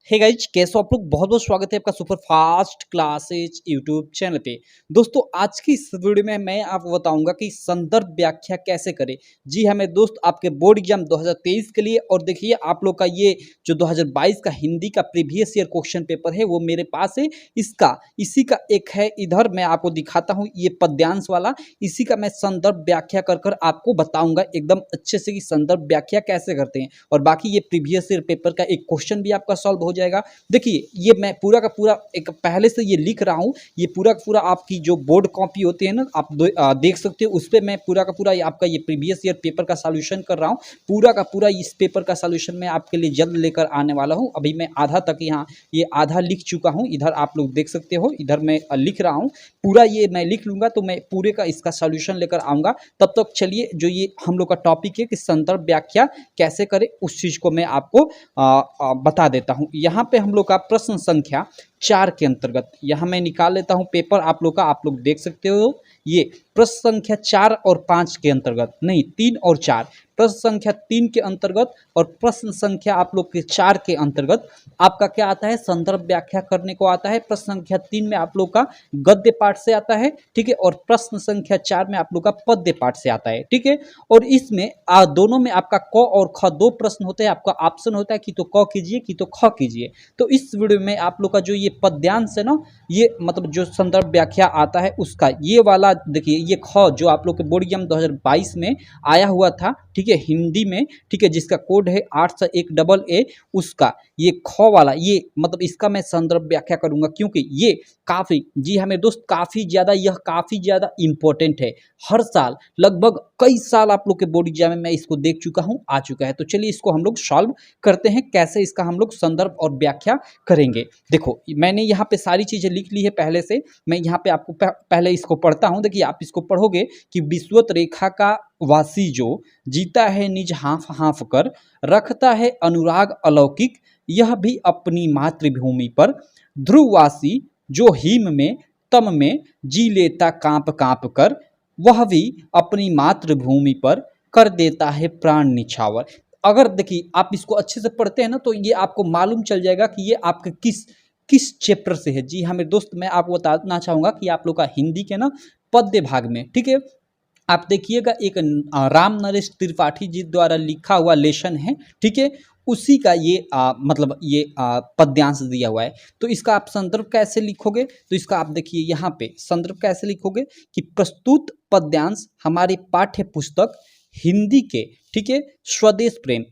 Hey guys, कैसे हो आप लोग। बहुत बहुत स्वागत है आपका super fast classes YouTube channel पे। दोस्तों, आज की इस वीडियो में मैं आपको बताऊंगा कि संदर्भ व्याख्या कैसे करें। जी हाँ मेरे दोस्त, आपके बोर्ड एग्जाम 2023 के लिए। और देखिए, आप लोग का ये जो 2022 का हिंदी का प्रीवियस ईयर क्वेश्चन पेपर है वो मेरे पास है। इसी का एक है, इधर मैं आपको दिखाता हूँ, ये पद्यांश वाला। इसी का मैं संदर्भ व्याख्या कर कर आपको बताऊंगा एकदम अच्छे से कि संदर्भ व्याख्या कैसे करते हैं। और बाकी ये प्रीवियस ईयर पेपर का एक क्वेश्चन भी आपका सॉल्व हो जाएगा। देखिए, ये मैं पूरा का पूरा एक पहले से ये लिख रहा हूँ। ये पूरा का पूरा आपकी जो बोर्ड कॉपी होती है ना, आप देख सकते हो। उस पर मैं पूरा का पूरा आपका ये प्रीवियस ईयर पेपर का सॉल्यूशन कर रहा हूँ। पूरा का पूरा इस पेपर का सॉल्यूशन मैं आपके लिए जल्द लेकर आने वाला हूँ। अभी मैं आधा तक यहाँ ये आधा लिख चुका हूँ। इधर आप लोग देख सकते हो, इधर मैं लिख रहा हूँ। पूरा ये मैं लिख लूंगा तो मैं पूरे का इसका सॉल्यूशन लेकर आऊँगा। तब तक चलिए, जो ये हम लोग का टॉपिक है कि संदर्भ व्याख्या कैसे करें, उस चीज़ को मैं आपको बता देता हूँ। यहाँ पे हम लोग का प्रश्न संख्या 4 के अंतर्गत यहाँ मैं निकाल लेता हूँ पेपर आप लोग का। आप लोग देख सकते हो, ये प्रश्न संख्या 4 और 5 के अंतर्गत, नहीं 3 और 4, प्रश्न संख्या 3 के अंतर्गत और प्रश्न संख्या आप लोग के 4 के अंतर्गत आपका क्या आता है, संदर्भ व्याख्या करने को आता है। प्रश्न संख्या 3 में आप लोग का गद्य पाठ से आता है, ठीक है। और प्रश्न संख्या 4 में आप लोग का पद्य पाठ से आता है, ठीक है। और इसमें दोनों में आपका क और ख दो प्रश्न होते हैं। आपका ऑप्शन होता है कि तो क कीजिए कि तो ख कीजिए। तो इस वीडियो में आप लोग का जो ये पद्यांश है ना, ये मतलब जो संदर्भ व्याख्या आता है उसका ये वाला देखिए, ये ख जो आप लोग के बोर्ड एग्जाम 2022 में आया हुआ था, ठीक है, हिंदी में, ठीक है, जिसका कोड है 801AA, उसका ये ख वाला, ये मतलब इसका मैं संदर्भ व्याख्या करूंगा। क्योंकि ये काफी, जी हाँ मेरे दोस्त, काफी ज्यादा, यह काफी ज्यादा इंपॉर्टेंट है। हर साल लगभग कई साल आप लोग के बोर्ड एग्जाम में मैं इसको देख चुका हूँ, आ चुका है। तो चलिए इसको हम लोग सॉल्व करते हैं, कैसे इसका हम लोग संदर्भ और व्याख्या करेंगे। देखो, मैंने यहाँ पे सारी चीजें लिख ली है पहले से। मैं यहाँ पे आपको पहले इसको पढ़ता हूँ। देखिए, आप इसको पढ़ोगे कि विषुवत रेखा का वासी जो जीता है निज हाँफ हाँफ कर, रखता है अनुराग अलौकिक, यह भी अपनी मातृभूमि पर, ध्रुववासी जो हिम में तम में जी लेता कांप कांप कर, वह भी अपनी मातृभूमि पर कर देता है प्राण निछावर। अगर देखिए आप इसको अच्छे से पढ़ते हैं ना, तो ये आपको मालूम चल जाएगा कि ये आपके किस किस चैप्टर से है। जी हाँ मेरे दोस्त, मैं आपको बताना चाहूँगा कि आप लोग का हिंदी के ना पद्य भाग में, ठीक है, आप देखिएगा एक राम नरेश त्रिपाठी जी द्वारा लिखा हुआ लेसन है, ठीक है। उसी का ये मतलब ये पद्यांश दिया हुआ है। तो इसका आप संदर्भ कैसे लिखोगे, तो इसका आप देखिए यहाँ पे संदर्भ कैसे लिखोगे कि प्रस्तुत पद्यांश हमारी पाठ्य पुस्तक हिंदी के, ठीक है, स्वदेश प्रेम,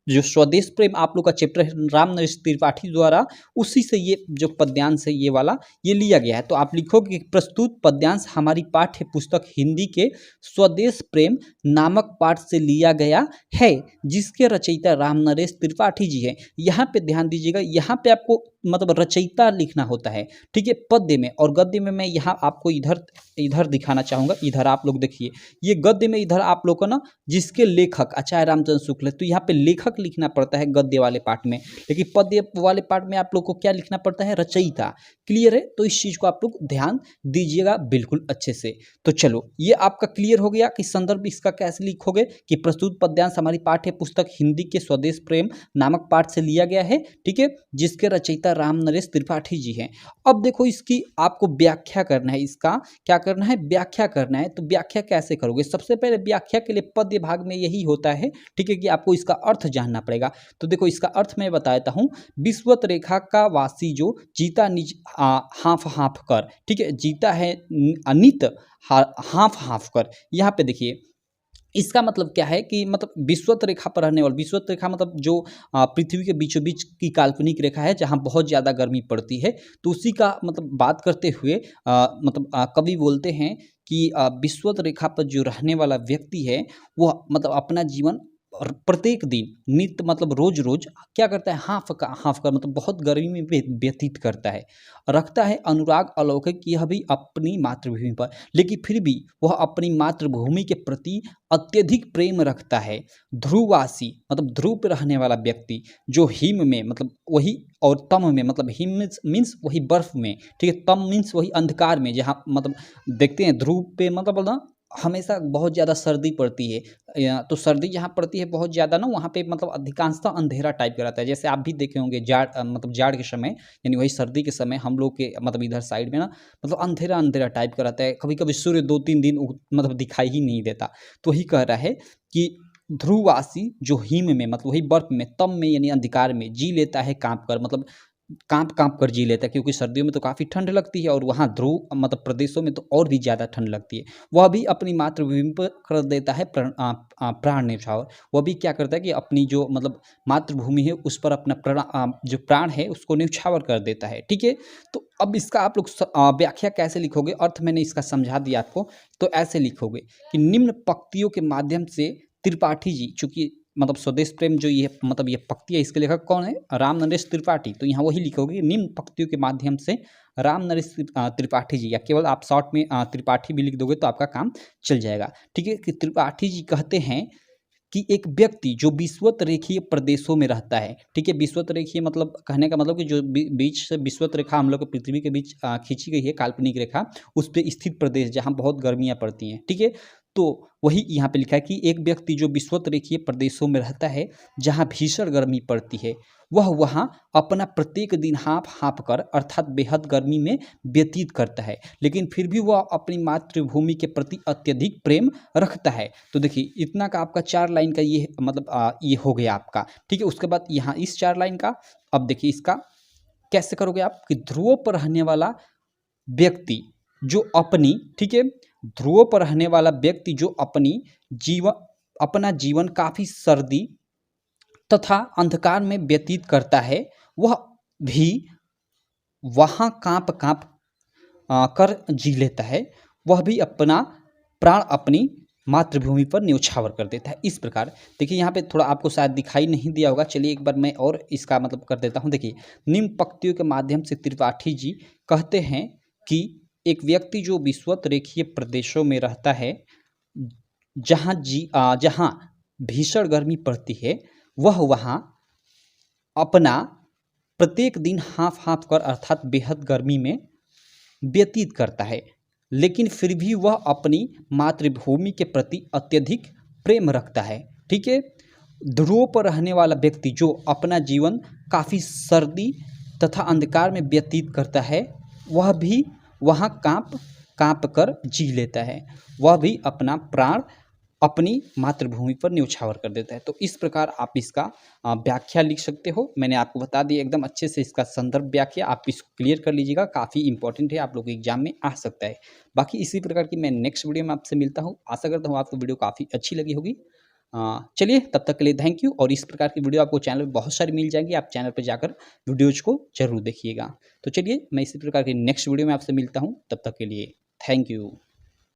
जो स्वदेश प्रेम आप लोग का चैप्टर है राम नरेश त्रिपाठी द्वारा, उसी से ये जो पद्यांश है ये वाला ये लिया गया है। तो आप लिखोगे कि प्रस्तुत पद्यांश हमारी पाठ्य पुस्तक हिंदी के स्वदेश प्रेम नामक पाठ से लिया गया है, जिसके रचयिता राम नरेश त्रिपाठी जी है। यहाँ पे ध्यान दीजिएगा, यहाँ पे आपको मतलब रचयिता लिखना होता है, ठीक है, पद्य में। और गद्य में मैं यहाँ आपको इधर इधर दिखाना चाहूँगा। इधर आप लोग देखिए, ये गद्य में इधर आप लोग को ना जिसके लेखक आचार्य रामचंद्र शुक्ल है, तो यहाँ पे लेखक लिखना पड़ता है गद्य वाले पार्ट में। लेकिन पद्य वाले पार्ट में आप लोग को क्या लिखना पड़ता है, रचयिता। क्लियर है? तो इस चीज को आप लोग ध्यान दीजिएगा बिल्कुल अच्छे से। तो चलो, ये आपका क्लियर हो गया कि संदर्भ इसका कैसे लिखोगे कि प्रस्तुत पद्यांश हमारी पाठ्य पुस्तक हिंदी के स्वदेश प्रेम नामक पाठ से लिया गया है, ठीक है, जिसके रचयिता राम नरेश त्रिपाठी जी हैं। अब देखो, इसकी आपको व्याख्या करना है। इसका क्या करना है, व्याख्या करना है। तो व्याख्या कैसे करोगे? सबसे पहले व्याख्या के लिए पद्य भाग में यही होता है, ठीक है, कि आपको इसका अर्थ जानना पड़ेगा। तो देखो, इसका अर्थ मैं बता देता हूँ। विषुवत रेखा का वासी जो जीता निज हाफ हाफ कर, ठीक है, जीता है अनित हाफ हाफ कर। यहाँ पे देखिए, इसका मतलब क्या है कि मतलब विषुवत रेखा पर रहने वाला, विषुवत रेखा मतलब जो पृथ्वी के बीचों बीच की काल्पनिक रेखा है जहाँ बहुत ज़्यादा गर्मी पड़ती है, तो उसी का मतलब बात करते हुए मतलब कवि बोलते हैं कि विषुवत रेखा पर जो रहने वाला व्यक्ति है वह मतलब अपना जीवन और प्रत्येक दिन नित्य मतलब रोज रोज क्या करता है, हाफ का मतलब बहुत गर्मी में व्यतीत करता है, रखता है अनुराग अलौकिक, यह भी अपनी मातृभूमि पर। लेकिन फिर भी वह अपनी मातृभूमि के प्रति अत्यधिक प्रेम रखता है। ध्रुववासी मतलब ध्रुव पे रहने वाला व्यक्ति, जो हिम में मतलब वही, और तम में मतलब हिम मीन्स वही बर्फ में, ठीक है, तम मीन्स वही अंधकार में, जहाँ मतलब देखते हैं ध्रुव पे मतलब ना हमेशा बहुत ज़्यादा सर्दी पड़ती है, तो सर्दी जहाँ पड़ती है बहुत ज़्यादा ना, वहाँ पे मतलब अधिकांशतः अंधेरा टाइप का रहता है। जैसे आप भी देखे होंगे जाड़, मतलब जाड़ के समय, यानी वही सर्दी के समय हम लोग के मतलब इधर साइड में ना मतलब अंधेरा अंधेरा टाइप का रहता है। कभी कभी सूर्य 2-3 दिन मतलब दिखाई ही नहीं देता। तो वही कह रहा है कि ध्रुववासी जो हिम में मतलब वही बर्फ में, तम में यानी अंधकार में जी लेता है कांप कर, मतलब काँप-काँप कर जी लेता है, क्योंकि सर्दियों में तो काफ़ी ठंड लगती है और वहाँ ध्रुव मतलब प्रदेशों में तो और भी ज़्यादा ठंड लगती है। वह भी अपनी मातृभूमि पर कर देता है प्राण न्यौछावर। वह भी क्या करता है कि अपनी जो मतलब मातृभूमि है उस पर अपना जो प्राण है उसको न्यौछावर कर देता है, ठीक है? तो अब इसका आप लोग व्याख्या कैसे लिखोगे? अर्थ मैंने इसका समझा दिया आपको, तो ऐसे लिखोगे कि निम्न पंक्तियों के माध्यम से त्रिपाठी जी, चूँकि मतलब स्वदेश प्रेम जो ये मतलब ये पंक्ति है, इसके लेखक कौन है? राम नरेश त्रिपाठी। तो यहाँ वही लिखोगे निम्न पंक्तियों के माध्यम से राम नरेश त्रिपाठी जी, या केवल आप शॉर्ट में त्रिपाठी भी लिख दोगे तो आपका काम चल जाएगा। ठीक है? कि त्रिपाठी जी कहते हैं कि एक व्यक्ति जो विषुवत रेखीय प्रदेशों में रहता है, ठीक है? विषुवत रेखीय मतलब कहने का मतलब कि जो बीच से विषुवत रेखा हम लोग को पृथ्वी के बीच खींची गई है, काल्पनिक रेखा, उस पे स्थित प्रदेश जहाँ बहुत गर्मियाँ पड़ती हैं, ठीक है? तो वही यहाँ पे लिखा है कि एक व्यक्ति जो विषुवत रेखीय प्रदेशों में रहता है, जहाँ भीषण गर्मी पड़ती है, वह वहाँ अपना प्रत्येक दिन हाँफ-हाँफ कर अर्थात बेहद गर्मी में व्यतीत करता है, लेकिन फिर भी वह अपनी मातृभूमि के प्रति अत्यधिक प्रेम रखता है। तो देखिए इतना का आपका 4 लाइन का ये मतलब ये हो गया आपका, ठीक है? उसके बाद यहाँ इस 4 लाइन का, अब देखिए इसका कैसे करोगे आप कि ध्रुवों पर रहने वाला व्यक्ति जो अपनी, ठीक है? ध्रुवों पर रहने वाला व्यक्ति जो अपना जीवन काफ़ी सर्दी तथा अंधकार में व्यतीत करता है, वह भी वहाँ काँप-काँप कर जी लेता है। वह भी अपना प्राण अपनी मातृभूमि पर न्यौछावर कर देता है। इस प्रकार देखिए यहाँ पे थोड़ा आपको शायद दिखाई नहीं दिया होगा, चलिए एक बार मैं और इसका मतलब कर देता हूँ। देखिए निम्न पंक्तियों के माध्यम से त्रिपाठी जी कहते हैं कि एक व्यक्ति जो विषुवत रेखीय प्रदेशों में रहता है, जहाँ भीषण गर्मी पड़ती है, वह वहाँ अपना प्रत्येक दिन हाँफ-हाँफ कर अर्थात बेहद गर्मी में व्यतीत करता है, लेकिन फिर भी वह अपनी मातृभूमि के प्रति अत्यधिक प्रेम रखता है, ठीक है? ध्रुवों पर रहने वाला व्यक्ति जो अपना जीवन काफ़ी सर्दी तथा अंधकार में व्यतीत करता है, वह भी वहाँ काँप कर जी लेता है। वह भी अपना प्राण अपनी मातृभूमि पर न्यौछावर कर देता है। तो इस प्रकार आप इसका व्याख्या लिख सकते हो। मैंने आपको बता दिया एकदम अच्छे से इसका संदर्भ व्याख्या, आप इसको क्लियर कर लीजिएगा, काफ़ी इंपॉर्टेंट है, आप लोगों के एग्जाम में आ सकता है। बाकी इसी प्रकार की मैं नेक्स्ट वीडियो में आपसे मिलता हूँ। आशा करता हूँ आपको वीडियो काफ़ी अच्छी लगी होगी। चलिए तब तक के लिए थैंक यू, और इस प्रकार की वीडियो आपको चैनल पे बहुत सारी मिल जाएगी, आप चैनल पे जाकर वीडियोज़ को ज़रूर देखिएगा। तो चलिए मैं इसी प्रकार की नेक्स्ट वीडियो में आपसे मिलता हूँ, तब तक के लिए थैंक यू।